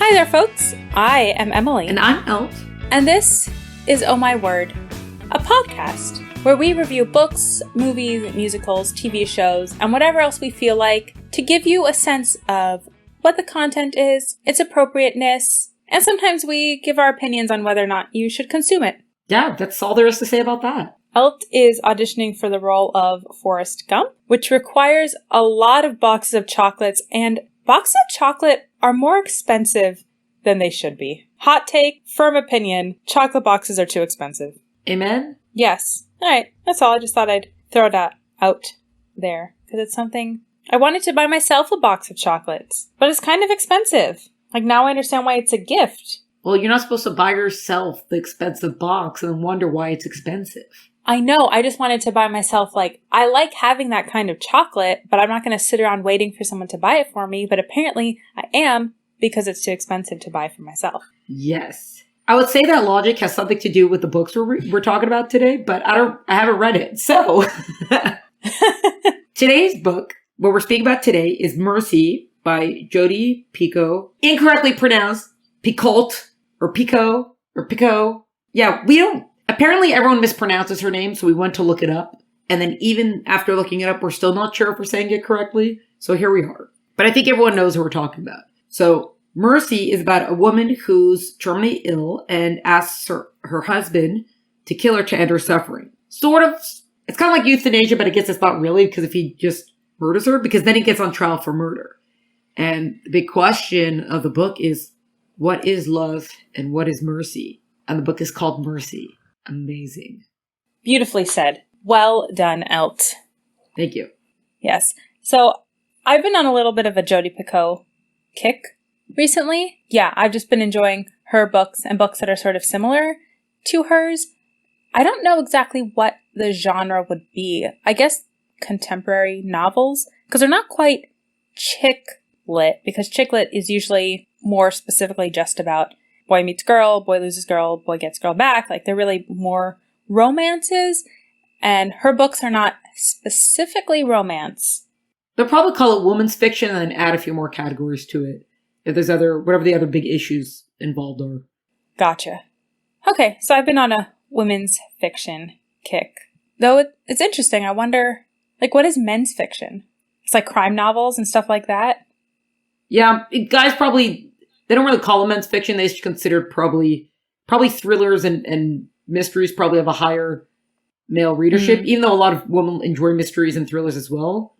Hi there, folks. I am Emily. And I'm Elf. And this is Oh My Word, a podcast where we review books, movies, musicals, TV shows, and whatever else we feel like to give you a sense of what the content is, its appropriateness, and sometimes we give our opinions on whether or not you should consume it. Yeah, that's all there is to say about that. Elt is auditioning for the role of Forrest Gump, which requires a lot of boxes of chocolates, and boxes of chocolate are more expensive than they should be. Hot take, firm opinion, chocolate boxes are too expensive. Amen? Yes. Alright, that's all. I just thought I'd throw that out there, because it's something... I wanted to buy myself a box of chocolates, but it's kind of expensive. Like, now I understand why it's a gift. Well, you're not supposed to buy yourself the expensive box and then wonder why it's expensive. I know, I just wanted to buy myself, I like having that kind of chocolate, but I'm not going to sit around waiting for someone to buy it for me, but apparently I am, because it's too expensive to buy for myself. Yes. I would say that logic has something to do with the books we're talking about today, but I haven't read it. So, today's book, what we're speaking about today, is Mercy by Jodi Picoult. Incorrectly pronounced Picoult, or Pico, or Pico. Yeah, apparently everyone mispronounces her name, so we went to look it up. And then even after looking it up, we're still not sure if we're saying it correctly. So here we are. But I think everyone knows who we're talking about. So Mercy is about a woman who's terminally ill and asks her husband to kill her to end her suffering. Sort of, it's kind of like euthanasia, but I guess it's not really, because if he just murders her, because then he gets on trial for murder. And the big question of the book is, what is love and what is mercy? And the book is called Mercy. Amazing. Beautifully said. Well done, Elt. Thank you. Yes. So, I've been on a little bit of a Jodi Picoult kick recently. Yeah, I've just been enjoying her books and books that are sort of similar to hers. I don't know exactly what the genre would be. I guess contemporary novels, because they're not quite chick lit, because chick lit is usually more specifically just about boy meets girl, boy loses girl, boy gets girl back. Like, they're really more romances, and her books are not specifically romance. They'll probably call it women's fiction and then add a few more categories to it. If there's whatever the other big issues involved are. Gotcha. Okay, so I've been on a women's fiction kick. Though it's interesting, I wonder, what is men's fiction? It's like crime novels and stuff like that? Yeah, guys probably, they don't really call them men's fiction. They consider probably thrillers and mysteries probably have a higher male readership, even though a lot of women enjoy mysteries and thrillers as well.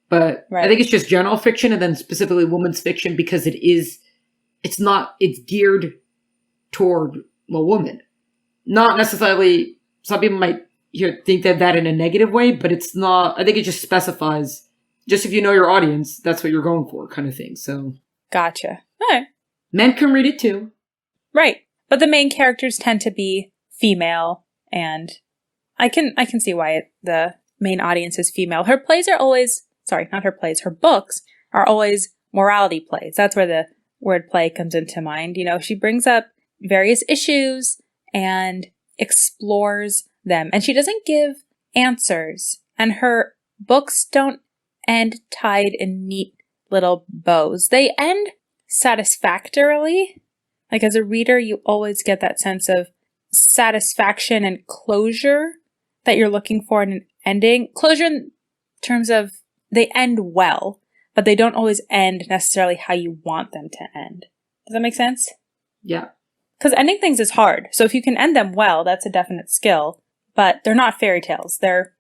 But right. I think it's just general fiction and then specifically women's fiction because it's geared toward a woman. Not necessarily, some people might think that in a negative way, but it's not, I think it just specifies, just if you know your audience, that's what you're going for kind of thing. So. Gotcha. All right. Men can read it too. Right. But the main characters tend to be female, and I can see why the main audience is female. Her plays are always, not her plays, her books are always morality plays. That's where the word play comes into mind. You know, she brings up various issues and explores them. And she doesn't give answers. And her books don't end tied in neat little bows. They end satisfactorily. Like, as a reader, you always get that sense of satisfaction and closure that you're looking for in an ending. Closure in terms of they end well, but they don't always end necessarily how you want them to end. Does that make sense? Yeah. Because ending things is hard. So if you can end them well, that's a definite skill. But they're not fairy tales. They're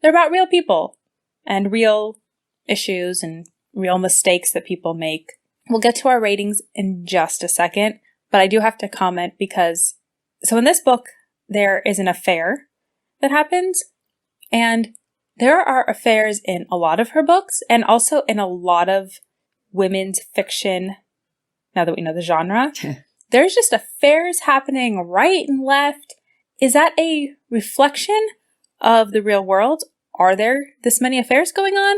about real people and real issues and real mistakes that people make. We'll get to our ratings in just a second, but I do have to comment because, so in this book, there is an affair that happens, and there are affairs in a lot of her books and also in a lot of women's fiction, now that we know the genre. There's just affairs happening right and left. Is that a reflection of the real world? Are there this many affairs going on?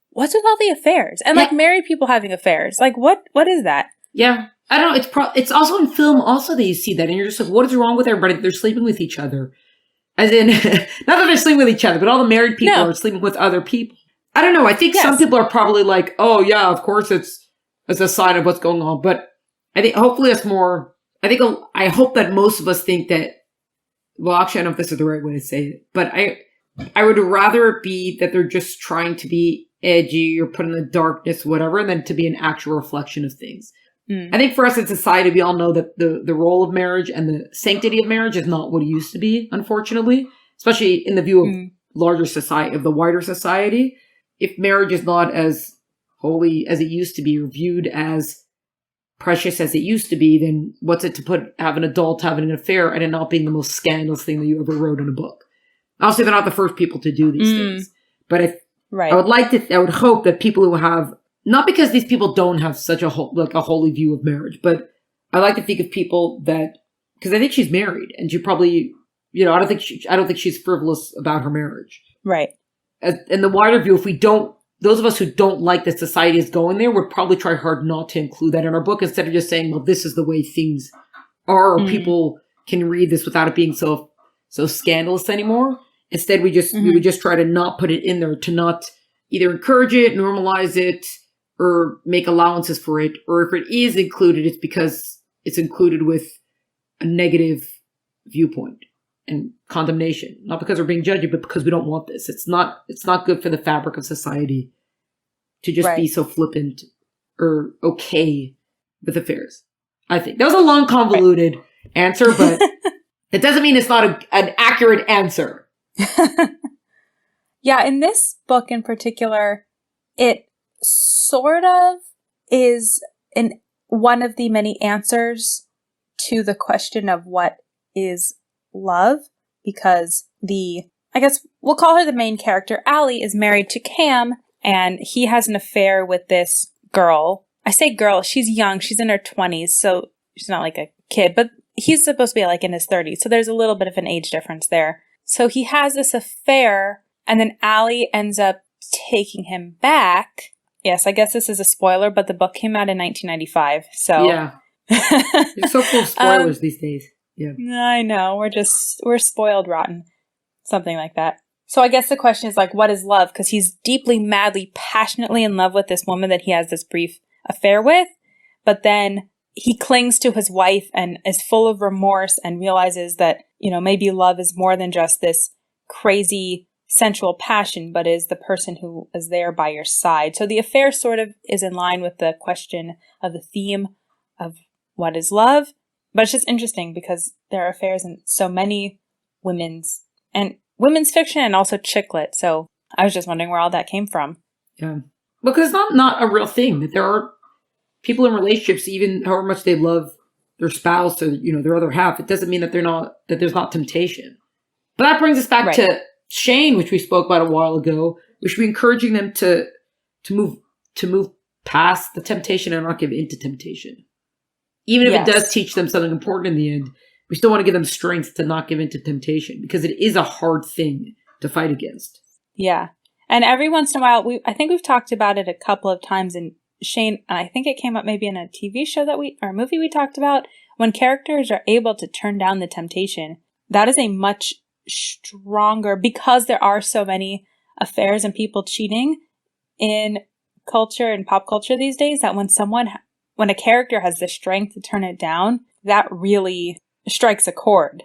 What's with all the affairs? And married people having affairs. What is that? Yeah. I don't know. It's also in film also that you see that and you're just like, what is wrong with everybody? They're sleeping with each other. As in, not that they're sleeping with each other, but all the married people are sleeping with other people. I don't know. I think some people are probably like, oh yeah, of course it's a sign of what's going on. But I think hopefully that's more, I hope that most of us think that, well, actually, I don't know if this is the right way to say it, but I would rather it be that they're just trying to be edgy or put in the darkness, whatever, than to be an actual reflection of things. I think for us in society, we all know that the role of marriage and the sanctity of marriage is not what it used to be, unfortunately, especially in the view of larger society, of the wider society. If marriage is not as holy as it used to be, or viewed as precious as it used to be, then what's it to have an adult having an affair and it not being the most scandalous thing that you ever wrote in a book? Obviously, they're not the first people to do these things, but I would hope that people who have, not because these people don't have such a holy view of marriage, but I like to think of people that, because I think she's married and she probably, I don't think she's frivolous about her marriage. Right. In the wider view, those of us who don't like that society is going there would probably try hard not to include that in our book, instead of just saying, well, this is the way things are, or people can read this without it being so scandalous anymore. Instead, we would just try to not put it in there, to not either encourage it, normalize it, or make allowances for it. Or if it is included, it's because it's included with a negative viewpoint and condemnation. Not because we're being judgy, but because we don't want this. It's not good for the fabric of society to just be so flippant or okay with affairs. I think that was a long, convoluted answer, but it doesn't mean it's not an accurate answer. Yeah, in this book in particular, it sort of is one of the many answers to the question of what is love, because I guess we'll call her the main character, Allie, is married to Cam, and he has an affair with this girl. I say girl, she's young, she's in her 20s, so she's not like a kid, but he's supposed to be like in his 30s, so there's a little bit of an age difference there. So he has this affair, and then Allie ends up taking him back. Yes, I guess this is a spoiler, but the book came out in 1995, so... Yeah. It's so full of spoilers these days. Yeah. I know, we're spoiled rotten. Something like that. So I guess the question is, like, what is love? Because he's deeply, madly, passionately in love with this woman that he has this brief affair with, but then he clings to his wife and is full of remorse and realizes that, maybe love is more than just this crazy sensual passion, but is the person who is there by your side. So the affair sort of is in line with the question of the theme of what is love. But it's just interesting because there are affairs in so many women's fiction and also chick lit. So I was just wondering where all that came from. Yeah. Because it's not a real thing. That there are people in relationships, even however much they love their spouse or, their other half, it doesn't mean that there's not temptation. But that brings us back to Shane, which we spoke about a while ago. We should be encouraging them to move past the temptation and not give in to temptation. Even if it does teach them something important in the end, we still want to give them strength to not give in to temptation, because it is a hard thing to fight against. Yeah. And every once in a while, I think we've talked about it a couple of times in Shane, and I think it came up maybe in a TV show or a movie we talked about, when characters are able to turn down the temptation, that is a much stronger, because there are so many affairs and people cheating in culture and pop culture these days, that when a character has the strength to turn it down, that really strikes a chord.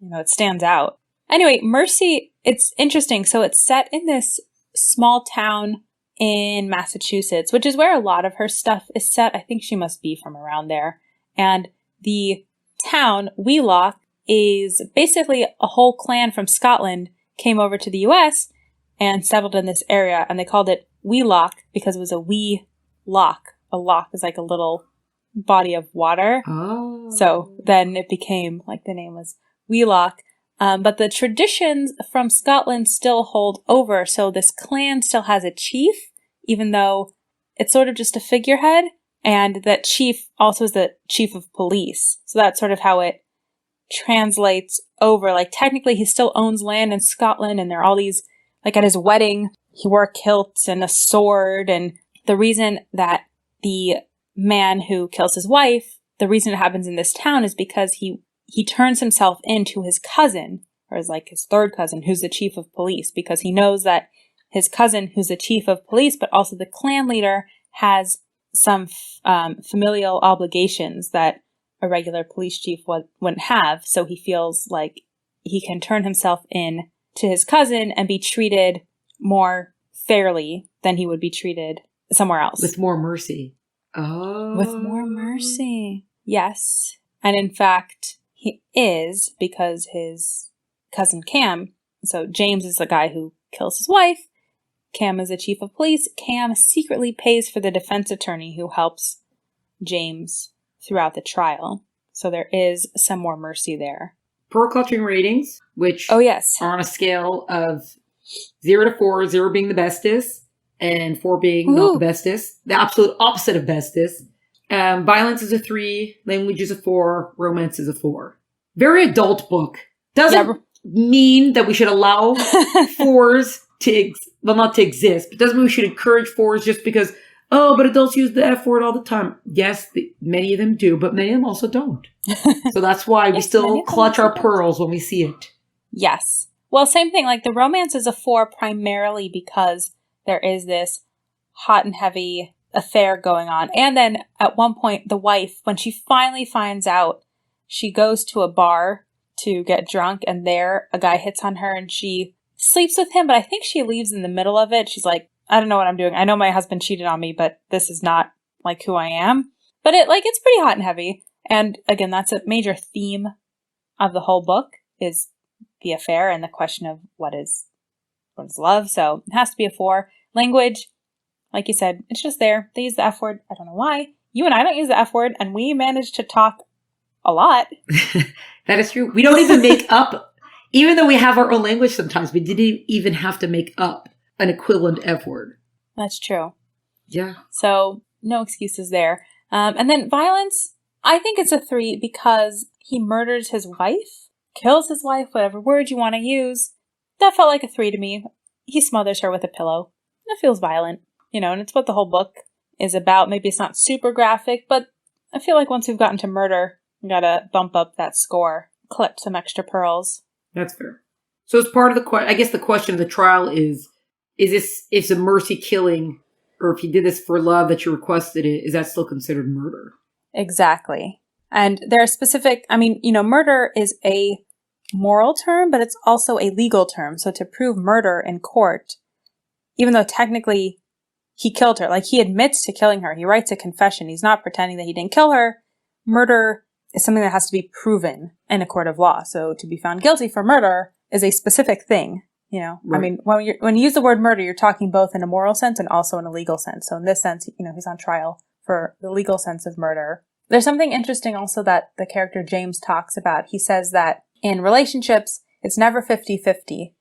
It stands out. Anyway, Mercy, it's interesting. So it's set in this small town in Massachusetts, which is where a lot of her stuff is set. I think she must be from around there. And the town, Wheelock, is basically a whole clan from Scotland came over to the US and settled in this area, and they called it Wheelock because it was a wee lock. A lock is like a little body of water. Oh. So then it became, like, the name was Wheelock. But the traditions from Scotland still hold over. So this clan still has a chief, even though it's sort of just a figurehead. And that chief also is the chief of police. So that's sort of how it translates over. Like, technically he still owns land in Scotland, and there are all these, like, at his wedding, he wore kilts and a sword. And the reason that the man who kills his wife, the reason it happens in this town is because he turns himself into his cousin, or his third cousin, who's the chief of police, because he knows that his cousin, who's the chief of police, but also the clan leader, has some familial obligations that a regular police chief wouldn't have. So he feels like he can turn himself in to his cousin and be treated more fairly than he would be treated somewhere else. With more mercy. Oh. With more mercy. Yes. And in fact, he is, because his cousin Cam, so James is the guy who kills his wife. Cam is the chief of police. Cam secretly pays for the defense attorney who helps James throughout the trial. So there is some more mercy there. Pearl Clutching ratings, which oh yes, are on a scale of 0 to 4, 0 being the bestest, and 4 being not the bestest. The absolute opposite of bestest. Violence is a 3, language is a 4, romance is a 4. Very adult book. Doesn't mean that we should allow 4s to, not to exist, but doesn't mean we should encourage 4s just because, oh, but adults use the F word all the time. Yes, many of them do, but many of them also don't. So that's why we still clutch our pearls when we see it. Yes. Well, same thing. Like the romance is a 4 primarily because there is this hot and heavy affair going on. And then at one point, the wife, when she finally finds out, she goes to a bar to get drunk, and there a guy hits on her and she sleeps with him, but I think she leaves in the middle of it. She's like, I don't know what I'm doing. I know my husband cheated on me, but this is not like who I am. But it's pretty hot and heavy. And again, that's a major theme of the whole book is the affair and the question of what is love. So it has to be a 4. Language, like you said, it's just there. They use the F word. I don't know why. You and I don't use the F word, and we manage to talk a lot. That is true. We don't even make up, even though we have our own language sometimes, we didn't even have to make up an equivalent F word. That's true. Yeah. So no excuses there. And then violence, I think it's a 3 because he murders his wife, kills his wife, whatever word you want to use. That felt like a 3 to me. He smothers her with a pillow. That feels violent, and it's what the whole book is about. Maybe it's not super graphic, but I feel like once we've gotten to murder, we gotta bump up that score, clip some extra pearls. That's fair. So as part of the question of the trial is a mercy killing, or if he did this for love that you requested it, is that still considered murder? Exactly. And there are specific, murder is a moral term, but it's also a legal term. So to prove murder in court, even though technically he killed her, like he admits to killing her, he writes a confession, he's not pretending that he didn't kill her. Murder is something that has to be proven in a court of law. So to be found guilty for murder is a specific thing. Right. I mean, when you use the word murder, you're talking both in a moral sense and also in a legal sense. So in this sense, he's on trial for the legal sense of murder. There's something interesting also that the character James talks about. He says that in relationships, it's never 50-50.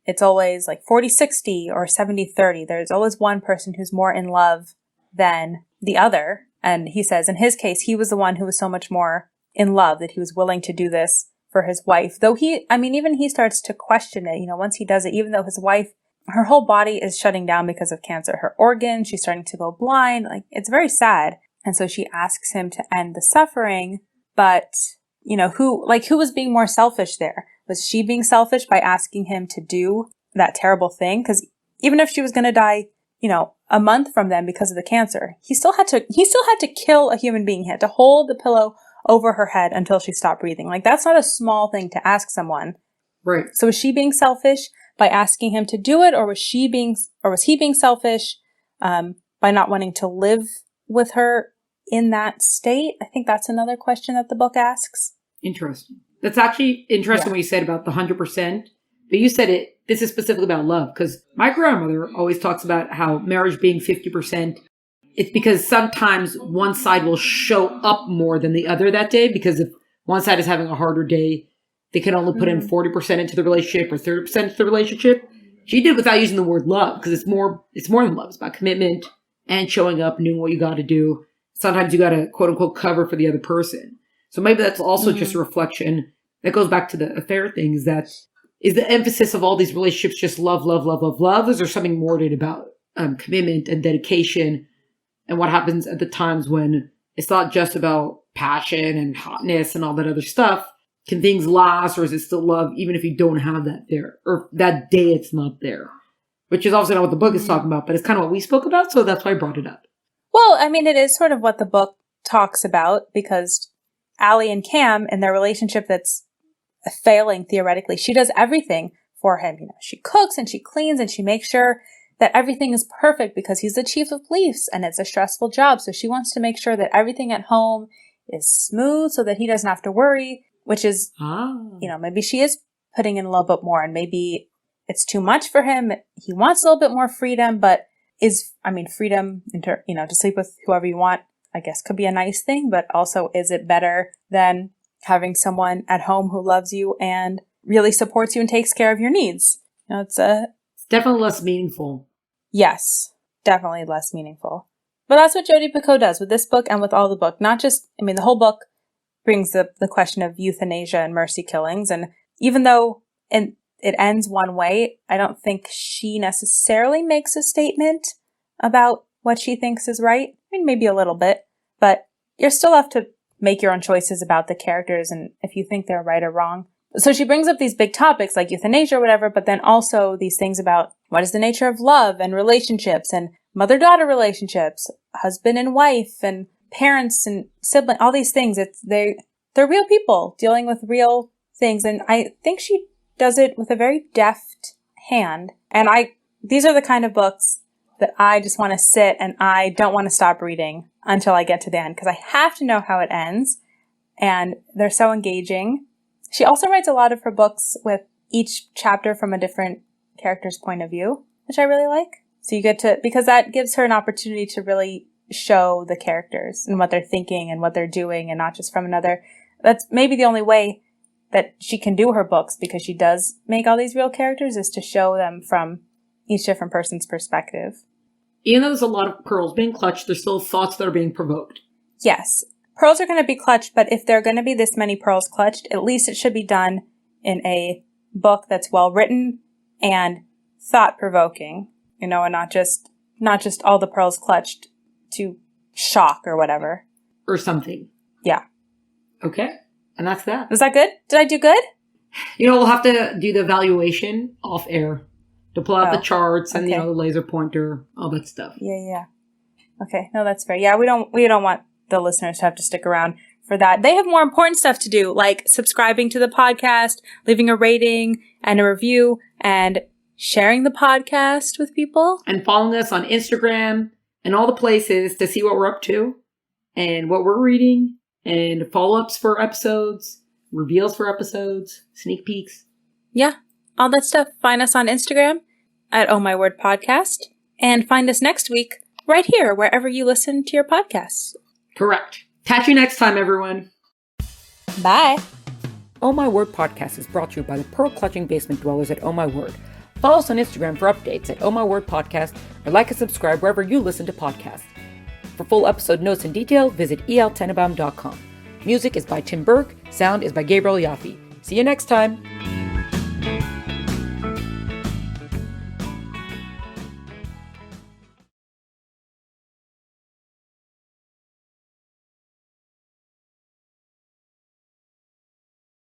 It's always like 40-60 or 70-30. There's always one person who's more in love than the other. And he says in his case, he was the one who was so much more in love that he was willing to do this for his wife. Though even he starts to question it, once he does it, even though his wife, her whole body is shutting down because of cancer. Her organs, she's starting to go blind. Like, it's very sad. And so she asks him to end the suffering. But, who was being more selfish there? Was she being selfish by asking him to do that terrible thing? Because even if she was going to die, a month from then because of the cancer, he still had to kill a human being. He had to hold the pillow over her head until she stopped breathing. Like, that's not a small thing to ask someone. Right. So was she being selfish by asking him to do it, or was he being selfish by not wanting to live with her in that state? I think that's another question that the book asks. Interesting. That's actually interesting what you said about the 100%. But you said this is specifically about love, because my grandmother always talks about how marriage being 50%, it's because sometimes one side will show up more than the other that day, because if one side is having a harder day, they can only put in 40% into the relationship or 30% into the relationship. She did it without using the word love, because it's more than love. It's about commitment and showing up and doing what you got to do. Sometimes you got to, quote unquote, cover for the other person. So maybe that's also just a reflection that goes back to the affair thing, is the emphasis of all these relationships just love, love, love, love, love? Is there something more to it about commitment and dedication and what happens at the times when it's not just about passion and hotness and all that other stuff? Can things last, or is it still love even if you don't have that there, or that day it's not there? Which is obviously not what the book is talking about, but it's kind of what we spoke about, so that's why I brought it up. Well, I mean, it is sort of what the book talks about, because Allie and Cam, in their relationship that's failing theoretically, she does everything for him. You know, she cooks and she cleans and she makes sure that everything is perfect because he's the chief of police and it's a stressful job. So she wants to make sure that everything at home is smooth so that he doesn't have to worry, which is, you know, maybe she is putting in a little bit more and maybe it's too much for him. He wants a little bit more freedom, but freedom, to sleep with whoever you want, I guess could be a nice thing, but also is it better than having someone at home who loves you and really supports you and takes care of your needs? You know, it's definitely less meaningful. Yes, definitely less meaningful. But that's what Jodi Picoult does with this book and with all the book. Not just, the whole book brings up the question of euthanasia and mercy killings. And even though it ends one way, I don't think she necessarily makes a statement about what she thinks is right. Maybe a little bit, but you're still left to make your own choices about the characters and if you think they're right or wrong. So she brings up these big topics like euthanasia or whatever, but then also these things about what is the nature of love and relationships and mother-daughter relationships, husband and wife and parents and sibling, all these things. They're real people dealing with real things. And I think she does it with a very deft hand. And these are the kind of books that I just want to sit and I don't want to stop reading until I get to the end because I have to know how it ends. And they're so engaging. She also writes a lot of her books with each chapter from a different character's point of view, which I really like. So you get to, because that gives her an opportunity to really show the characters and what they're thinking and what they're doing and not just from another. That's maybe the only way that she can do her books, because she does make all these real characters, is to show them from each different person's perspective. Even though there's a lot of pearls being clutched, there's still thoughts that are being provoked. Yes. Pearls are going to be clutched, but if there are going to be this many pearls clutched, at least it should be done in a book that's well written and thought-provoking, and not just all the pearls clutched to shock or whatever. Or something. Yeah. Okay. And that's that. Was that good? Did I do good? We'll have to do the evaluation off air to pull out the charts and, okay. The laser pointer, all that stuff. Yeah. Okay. No, that's fair. Yeah, we don't want the listeners to have to stick around for that. They have more important stuff to do, like subscribing to the podcast, leaving a rating and a review, and sharing the podcast with people. And following us on Instagram and all the places to see what we're up to and what we're reading and follow-ups for episodes, reveals for episodes, sneak peeks. Yeah, all that stuff. Find us on Instagram at Oh My Word Podcast, and find us next week right here, wherever you listen to your podcasts. Correct. Catch you next time, everyone. Bye. Oh My Word Podcast is brought to you by the Pearl Clutching Basement Dwellers at Oh My Word. Follow us on Instagram for updates at Oh My Word Podcast, or like and subscribe wherever you listen to podcasts. For full episode notes and details, visit eltenenbaum.com. Music is by Tim Burke. Sound is by Gabriel Yaffe. See you next time.